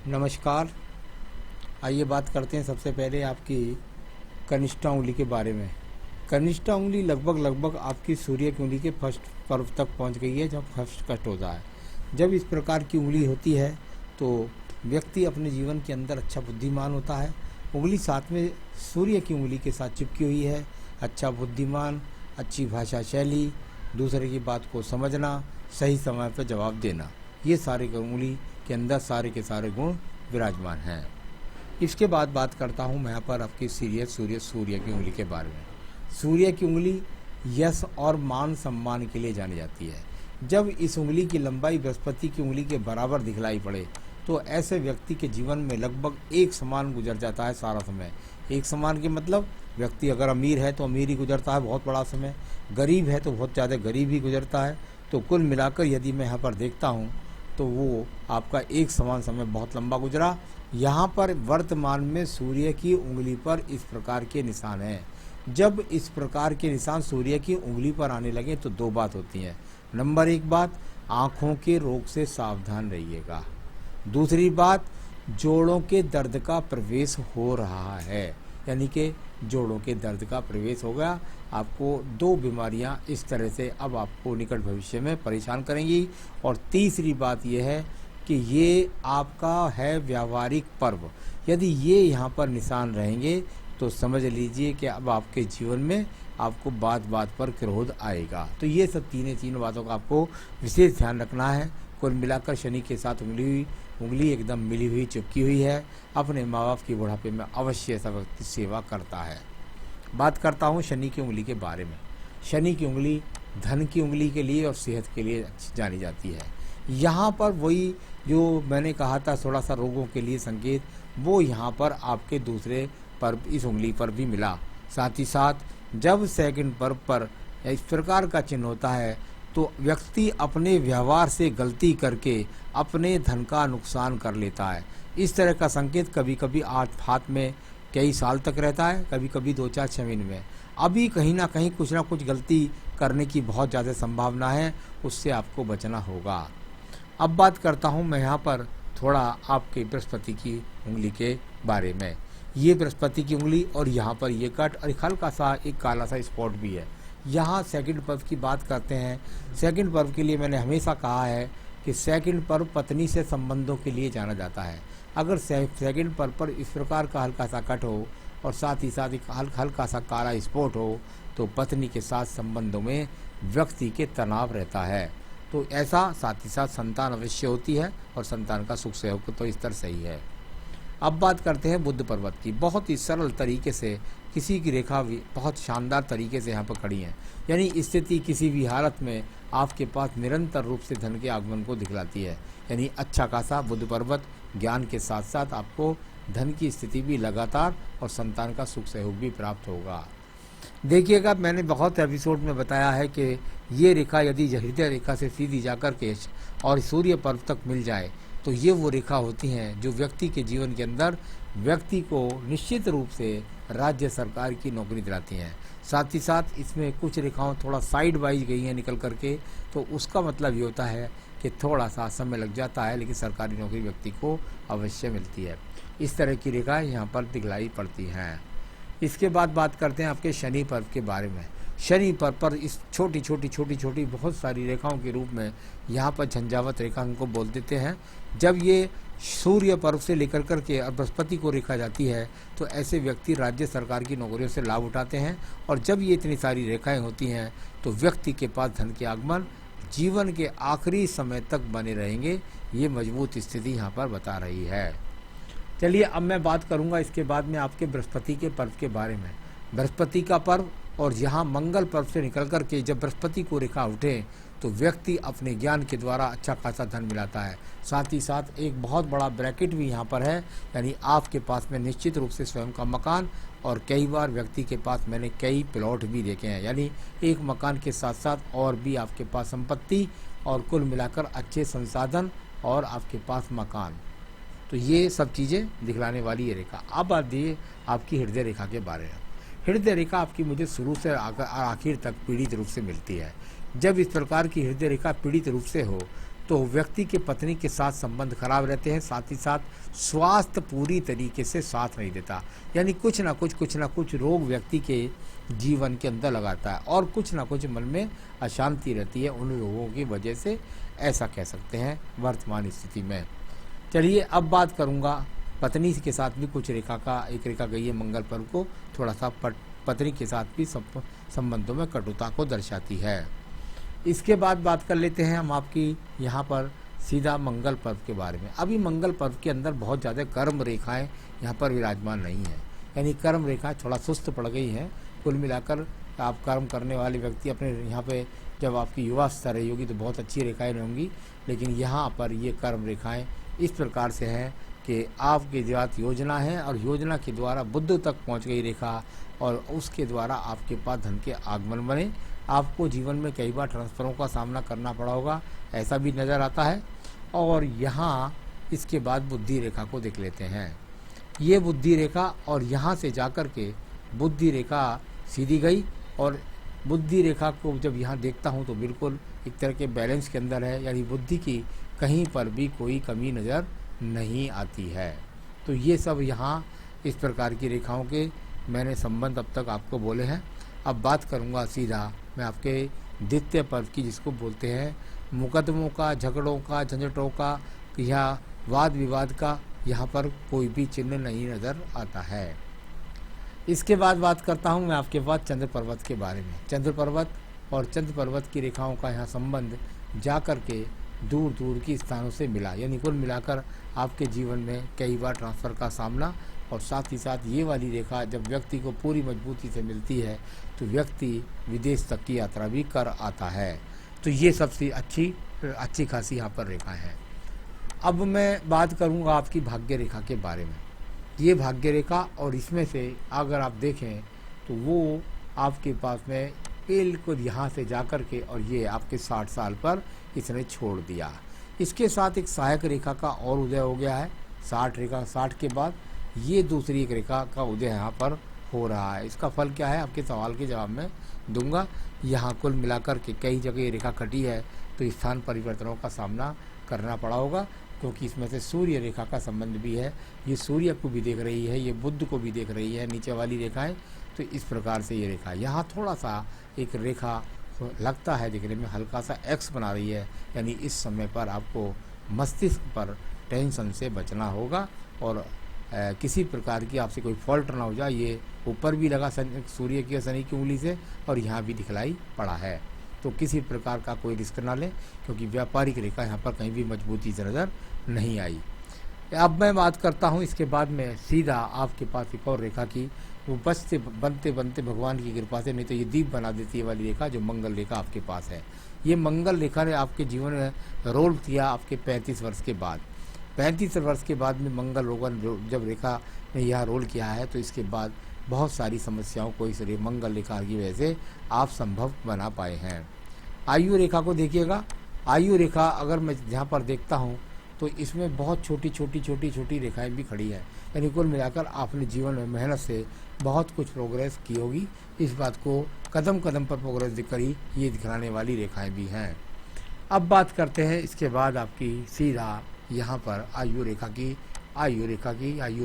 नमस्कार। आइए बात करते हैं सबसे पहले आपकी कनिष्ठा उंगली के बारे में। कनिष्ठा उंगली लगभग आपकी सूर्य की उंगली के फर्स्ट पर्व तक पहुंच गई है, जब फर्स्ट कट होता है। जब इस प्रकार की उंगली होती है तो व्यक्ति अपने जीवन के अंदर अच्छा बुद्धिमान होता है। उंगली साथ में सूर्य की उंगली के साथ चिपकी हुई है। अच्छा बुद्धिमान, अच्छी भाषा शैली, दूसरे की बात को समझना, सही समय पर जवाब देना, ये सारे उंगली के अंदर सारे के सारे गुण विराजमान हैं। इसके बाद बात करता हूँ मैं यहाँ पर आपकी सूर्य की उंगली के बारे में। सूर्य की उंगली यश और मान सम्मान के लिए जानी जाती है। जब इस उंगली की लंबाई बृहस्पति की उंगली के बराबर दिखलाई पड़े तो ऐसे व्यक्ति के जीवन में लगभग एक समान गुजर जाता है सारा समय। एक समान के मतलब व्यक्ति अगर अमीर है तो अमीर ही गुजरता है बहुत बड़ा समय, गरीब है तो बहुत ज़्यादा गरीब ही गुजरता है। तो कुल मिलाकर यदि मैं यहाँ पर देखता हूँ तो वो आपका एक समान समय बहुत लंबा गुजरा। यहाँ पर वर्तमान में सूर्य की उंगली पर इस प्रकार के निशान हैं। जब इस प्रकार के निशान सूर्य की उंगली पर आने लगे तो दो बात होती हैं। नंबर एक बात, आँखों के रोग से सावधान रहिएगा। दूसरी बात, जोड़ों के दर्द का प्रवेश हो रहा है, यानी कि जोड़ों के दर्द का प्रवेश हो गया। आपको दो बीमारियां इस तरह से अब आपको निकट भविष्य में परेशान करेंगी। और तीसरी बात यह है कि ये आपका है व्यावहारिक पर्व। यदि ये यहाँ पर निशान रहेंगे तो समझ लीजिए कि अब आपके जीवन में आपको बात बात पर क्रोध आएगा। तो ये सब तीन बातों का आपको विशेष ध्यान रखना है। कुल मिलाकर शनि के साथ उंगली एकदम मिली हुई चिपकी हुई है। अपने माँ बाप की बुढ़ापे में अवश्य ऐसा व्यक्ति सेवा करता है। बात करता हूँ शनि की उंगली के बारे में। शनि की उंगली धन की उंगली के लिए और सेहत के लिए जानी जाती है। यहाँ पर वही जो मैंने कहा था थोड़ा सा रोगों के लिए संकेत, वो यहाँ पर आपके दूसरे पर्व इस उंगली पर भी मिला। साथ ही साथ जब सेकंड पर्व पर इस प्रकार का चिन्ह होता है तो व्यक्ति अपने व्यवहार से गलती करके अपने धन का नुकसान कर लेता है। इस तरह का संकेत कभी कभी हाथ में कई साल तक रहता है, कभी कभी 2-4-6 महीने में। अभी कहीं ना कहीं कुछ ना कुछ गलती करने की बहुत ज़्यादा संभावना है, उससे आपको बचना होगा। अब बात करता हूँ मैं यहाँ पर थोड़ा आपके बृहस्पति की उंगली के बारे में। ये बृहस्पति की उंगली और यहाँ पर ये कट और हल्का सा एक काला सा स्पॉट भी है। यहाँ सेकंड पर्व की बात करते हैं। सेकंड पर्व के लिए मैंने हमेशा कहा है कि सेकंड पर्व पत्नी से संबंधों के लिए जाना जाता है। अगर सेकंड पर्व पर इस प्रकार का हल्का सा कट हो और साथ ही साथ एक हल्का सा काला स्पॉट हो तो पत्नी के साथ संबंधों में व्यक्ति के तनाव रहता है। तो ऐसा साथ ही साथ संतान अवश्य होती है और संतान का सुख सहयोग तो स्तर सही है। अब बात करते हैं बुध पर्वत की। बहुत ही सरल तरीके से किसी की रेखा भी बहुत शानदार तरीके से यहाँ पर खड़ी है, यानी स्थिति किसी भी हालत में आपके पास निरंतर रूप से धन के आगमन को दिखलाती है। यानी अच्छा खासा बुध पर्वत ज्ञान के साथ साथ आपको धन की स्थिति भी लगातार और संतान का सुख सहयोग भी प्राप्त होगा। देखिएगा, मैंने बहुत एपिसोड में बताया है कि ये रेखा यदि हृदय रेखा से सीधी जाकर के और सूर्य पर्व तक मिल जाए तो ये वो रेखा होती हैं जो व्यक्ति के जीवन के अंदर व्यक्ति को निश्चित रूप से राज्य सरकार की नौकरी दिलाती हैं। साथ ही साथ इसमें कुछ रेखाओं थोड़ा साइड वाइज गई हैं निकल करके, तो उसका मतलब ये होता है कि थोड़ा सा समय लग जाता है लेकिन सरकारी नौकरी व्यक्ति को अवश्य मिलती है। इस तरह की रेखाएं यहाँ पर दिखलाई पड़ती हैं। इसके बाद बात करते हैं आपके शनि पर्व के बारे में। शनि पर्व पर इस छोटी छोटी बहुत सारी रेखाओं के रूप में यहाँ पर झंझावत रेखा हमको बोल देते हैं। जब ये सूर्य पर्व से लेकर करके और बृहस्पति को रेखा जाती है तो ऐसे व्यक्ति राज्य सरकार की नौकरियों से लाभ उठाते हैं। और जब ये इतनी सारी रेखाएं होती हैं तो व्यक्ति के पास धन के आगमन जीवन के आखिरी समय तक बने रहेंगे। ये मजबूत स्थिति यहाँ पर बता रही है। चलिए अब मैं बात करूँगा इसके बाद में आपके बृहस्पति के पर्व के बारे में। बृहस्पति का पर्व और यहाँ मंगल पर्व से निकल कर के जब बृहस्पति को रेखा उठे तो व्यक्ति अपने ज्ञान के द्वारा अच्छा खासा धन मिलाता है। साथ ही साथ एक बहुत बड़ा ब्रैकेट भी यहाँ पर है, यानी आपके पास में निश्चित रूप से स्वयं का मकान और कई बार व्यक्ति के पास मैंने कई प्लॉट भी देखे हैं, यानी एक मकान के साथ साथ और भी आपके पास संपत्ति और कुल मिलाकर अच्छे संसाधन और आपके पास मकान। तो ये सब चीज़ें दिखलाने वाली ये रेखा। अब आइए आपकी हृदय रेखा के बारे में। हृदय रेखा आपकी मुझे शुरू से आखिर तक पीड़ित रूप से मिलती है। जब इस प्रकार की हृदय रेखा पीड़ित रूप से हो तो व्यक्ति के पत्नी के साथ संबंध खराब रहते हैं, साथ ही साथ स्वास्थ्य पूरी तरीके से साथ नहीं देता, यानी कुछ ना कुछ रोग व्यक्ति के जीवन के अंदर लगाता है और कुछ ना कुछ मन में अशांति रहती है उन रोगों की वजह से, ऐसा कह सकते हैं वर्तमान स्थिति में। चलिए अब बात करूंगा पत्नी के साथ भी कुछ एक रेखा गई है मंगल पर्व को थोड़ा सा पत्नी के साथ भी संबंधों में कटुता को दर्शाती है। इसके बाद बात कर लेते हैं हम आपकी यहाँ पर सीधा मंगल पर्व के बारे में। अभी मंगल पर्व के अंदर बहुत ज़्यादा कर्म रेखाएं यहाँ पर विराजमान नहीं है, यानी कर्म रेखाएं थोड़ा सुस्त पड़ गई हैं। कुल मिलाकर आप कर्म करने वाले व्यक्ति अपने यहाँ पे जब आपकी युवावस्था रही होगी तो बहुत अच्छी रेखाएं होंगी, लेकिन यहाँ पर ये कर्म रेखाएं इस प्रकार से हैं कि आपकी जात योजना है और योजना के द्वारा बुद्ध तक पहुँच गई रेखा और उसके द्वारा आपके पास धन के आगमन बने। आपको जीवन में कई बार ट्रांसफरों का सामना करना पड़ा होगा, ऐसा भी नज़र आता है। और यहाँ इसके बाद बुद्धि रेखा को देख लेते हैं। ये बुद्धि रेखा और यहाँ से जाकर के बुद्धि रेखा सीधी गई और बुद्धि रेखा को जब यहाँ देखता हूँ तो बिल्कुल एक तरह के बैलेंस के अंदर है, यानी बुद्धि की कहीं पर भी कोई कमी नज़र नहीं आती है। तो ये सब यहाँ इस प्रकार की रेखाओं के मैंने संबंध अब तक आपको बोले हैं। अब बात करूँगा सीधा मैं आपके द्वितीय पर्व की, जिसको बोलते हैं मुकदमों का, झगड़ों का, झंझटों का या वाद विवाद का यहाँ पर कोई भी चिन्ह नहीं नज़र आता है। इसके बाद बात करता हूँ मैं आपके पास चंद्र पर्वत के बारे में। चंद्र पर्वत और चंद्र पर्वत की रेखाओं का यहाँ संबंध जा कर के दूर दूर की स्थानों से मिला, यानी कुल मिलाकर आपके जीवन में कई बार ट्रांसफ़र का सामना, और साथ ही साथ ये वाली रेखा जब व्यक्ति को पूरी मजबूती से मिलती है तो व्यक्ति विदेश तक की यात्रा भी कर आता है। तो ये सबसे अच्छी खासी यहाँ पर रेखा है। अब मैं बात करूँगा आपकी भाग्य रेखा के बारे में। ये भाग्य रेखा और इसमें से अगर आप देखें तो वो आपके पास में बिल्कुल यहाँ से जा कर के और ये आपके 60 साल पर इसने छोड़ दिया। इसके साथ एक सहायक रेखा का और उदय हो गया है। 60 के बाद ये दूसरी एक रेखा का उदय यहाँ पर हो रहा है। इसका फल क्या है आपके सवाल के जवाब में दूंगा। यहाँ कुल मिलाकर के कई जगह ये रेखा कटी है तो स्थान परिवर्तनों का सामना करना पड़ा होगा, क्योंकि इसमें से सूर्य रेखा का संबंध भी है। ये सूर्य को भी देख रही है, ये बुध को भी देख रही है नीचे वाली रेखाएं। तो इस प्रकार से ये रेखा यहाँ थोड़ा सा एक रेखा लगता है दिखने में हल्का सा एक्स बना रही है, यानी इस समय पर आपको मस्तिष्क पर टेंशन से बचना होगा और किसी प्रकार की आपसे कोई फॉल्ट ना हो जाए। ये ऊपर भी लगा सूर्य की शनि की उंगली से और यहाँ भी दिखलाई पड़ा है, तो किसी प्रकार का कोई रिस्क ना लें, क्योंकि व्यापारिक रेखा यहाँ पर कहीं भी मजबूती से नज़र नहीं आई। अब मैं बात करता हूँ इसके बाद में सीधा आपके पास एक और रेखा की, वो बनते बनते भगवान की कृपा से, नहीं तो ये दीप बना देती है वाली रेखा जो मंगल रेखा आपके पास है। ये मंगल रेखा ने आपके जीवन में रोल किया आपके 35 वर्ष के बाद। 35 वर्ष के बाद में मंगल रोगन जब रेखा ने यह रोल किया है तो इसके बाद बहुत सारी समस्याओं को इस मंगल रेखा की वजह से आप संभव बना पाए हैं। आयु रेखा को देखिएगा। आयु रेखा अगर मैं यहाँ पर देखता हूँ तो इसमें बहुत छोटी रेखाएं भी खड़ी है, यानी कुल मिलाकर आपने जीवन में मेहनत से बहुत कुछ प्रोग्रेस की होगी। इस बात को कदम कदम पर प्रोग्रेस दिखकर ही ये दिखाने वाली रेखाएं भी हैं। अब बात करते हैं इसके बाद आपकी सीधा यहाँ पर आयु रेखा की। आयु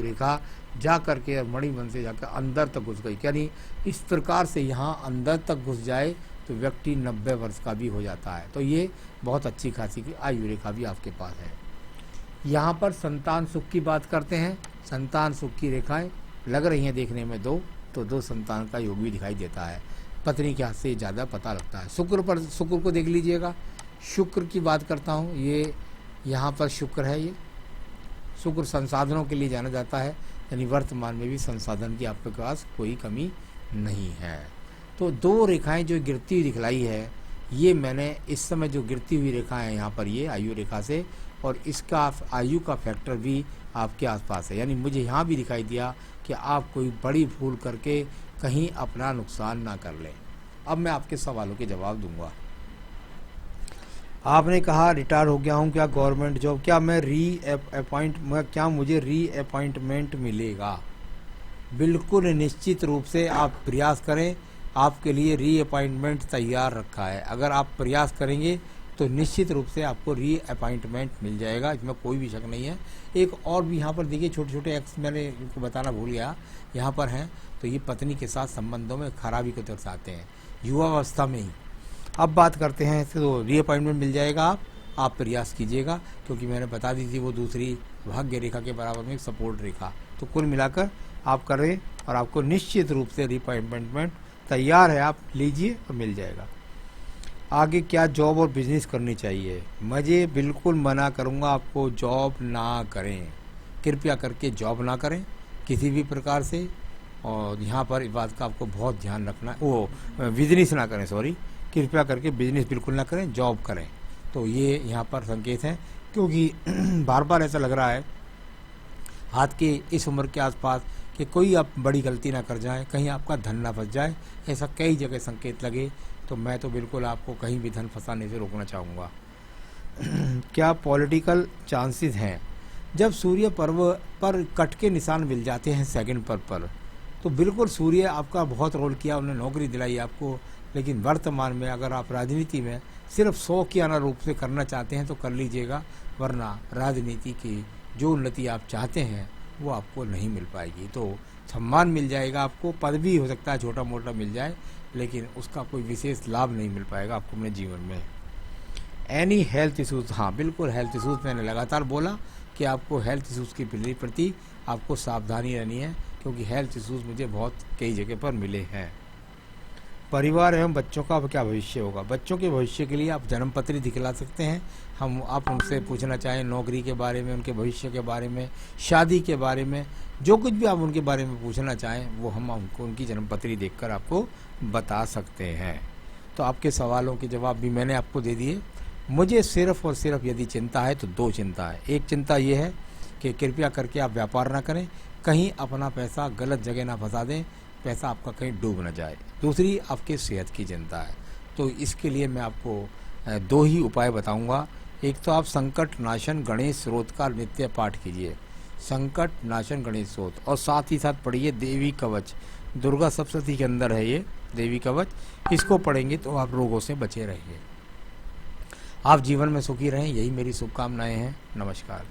रेखा जा कर के मणिबन से जाकर अंदर तक घुस गई, यानी इस प्रकार से यहाँ अंदर तक घुस जाए तो व्यक्ति 90 वर्ष का भी हो जाता है। तो ये बहुत अच्छी खासी की आयु रेखा भी आपके पास है। यहाँ पर संतान सुख की बात करते हैं। संतान सुख की रेखाएं लग रही हैं देखने में दो संतान का योग भी दिखाई देता है। पत्नी के हाथ से ज़्यादा पता लगता है। शुक्र को देख लीजिएगा। शुक्र की बात करता हूँ, ये यहाँ पर शुक्र है। ये शुक्र संसाधनों के लिए जाना जाता है, यानी वर्तमान में भी संसाधन की आपके पास कोई कमी नहीं है। तो 2 रेखाएं जो गिरती हुई दिखलाई है, ये मैंने इस समय जो गिरती हुई रेखा है यहाँ पर ये आयु रेखा से, और इसका आयु का फैक्टर भी आपके आसपास है, यानी मुझे यहाँ भी दिखाई दिया कि आप कोई बड़ी भूल करके कहीं अपना नुकसान ना कर लें। अब मैं आपके सवालों के जवाब दूंगा। आपने कहा रिटायर हो गया हूँ, क्या गवर्नमेंट जॉब, क्या मुझे री अपॉइंटमेंट मिलेगा? बिल्कुल निश्चित रूप से आप प्रयास करें, आपके लिए री अपॉइंटमेंट तैयार रखा है। अगर आप प्रयास करेंगे तो निश्चित रूप से आपको रीअपॉइंटमेंट मिल जाएगा, इसमें कोई भी शक नहीं है। एक और भी यहाँ पर देखिए छोटे छोटे एक्स मैंने इनको बताना भूल गया, यहाँ पर हैं, तो ये पत्नी के साथ संबंधों में खराबी को दर्शाते हैं युवावस्था में ही। अब बात करते हैं, तो रीअपॉइंटमेंट मिल जाएगा, आप प्रयास कीजिएगा, क्योंकि मैंने बता दी थी वो दूसरी भाग्य रेखा के बराबर में एक सपोर्ट रेखा, तो कुल मिलाकर आप करें और आपको निश्चित रूप से रीअपॉइंटमेंट तैयार है, आप लीजिए और मिल जाएगा। आगे क्या जॉब और बिजनेस करनी चाहिए? मुझे बिल्कुल मना करूंगा, आपको जॉब ना करें, कृपया करके जॉब ना करें किसी भी प्रकार से। और यहाँ पर इस बात का आपको बहुत ध्यान रखना, वो बिजनेस ना करें, सॉरी, कृपया करके बिजनेस बिल्कुल ना करें, जॉब करें। तो ये यहाँ पर संकेत हैं, क्योंकि बार बार ऐसा लग रहा है हाथ के इस उम्र के आसपास कि कोई आप बड़ी गलती ना कर जाए, कहीं आपका धन ना फंस जाए, ऐसा कई जगह संकेत लगे। तो मैं तो बिल्कुल आपको कहीं भी धन फंसाने से रोकना चाहूँगा। क्या पॉलिटिकल चांसेस हैं? जब सूर्य पर्व पर कट के निशान मिल जाते हैं सेकंड पर, तो बिल्कुल सूर्य आपका बहुत रोल किया, उन्होंने नौकरी दिलाई आपको। लेकिन वर्तमान में अगर आप राजनीति में सिर्फ शौकियाना रूप से करना चाहते हैं तो कर लीजिएगा, वरना राजनीति की जो उन्नति आप चाहते हैं वो आपको नहीं मिल पाएगी। तो सम्मान मिल जाएगा, आपको पद भी हो सकता है छोटा मोटा मिल जाए, लेकिन उसका कोई विशेष लाभ नहीं मिल पाएगा आपको अपने जीवन में। Any health issues? हाँ बिल्कुल, हेल्थ इशूज़ मैंने लगातार बोला कि आपको हेल्थ इशूज़ के प्रति आपको सावधानी रहनी है, क्योंकि हेल्थ इशूज़ मुझे बहुत कई जगह पर मिले हैं। परिवार एवं बच्चों का क्या भविष्य होगा? बच्चों के भविष्य के लिए आप जन्मपत्री दिखला सकते हैं, आप उनसे पूछना चाहें नौकरी के बारे में, उनके भविष्य के बारे में, शादी के बारे में, जो कुछ भी आप उनके बारे में पूछना चाहें वो हम उनको उनकी जन्मपत्री देखकर आपको बता सकते हैं। तो आपके सवालों के जवाब भी मैंने आपको दे दिए। मुझे सिर्फ और सिर्फ यदि चिंता है तो दो चिंता है। एक चिंता ये है कि कृपया करके आप व्यापार ना करें, कहीं अपना पैसा गलत जगह ना फंसा दें, पैसा आपका कहीं डूब ना जाए। दूसरी आपके सेहत की चिंता है। तो इसके लिए मैं आपको दो ही उपाय बताऊंगा। एक तो आप संकट नाशन गणेश स्रोत का नित्य पाठ कीजिए, संकट नाशन गणेश स्रोत, और साथ ही साथ पढ़िए देवी कवच, दुर्गा सप्तशती के अंदर है ये देवी कवच। इसको पढ़ेंगे तो आप रोगों से बचे रहिए। आप जीवन में सुखी रहें, यही मेरी शुभकामनाएं हैं। नमस्कार।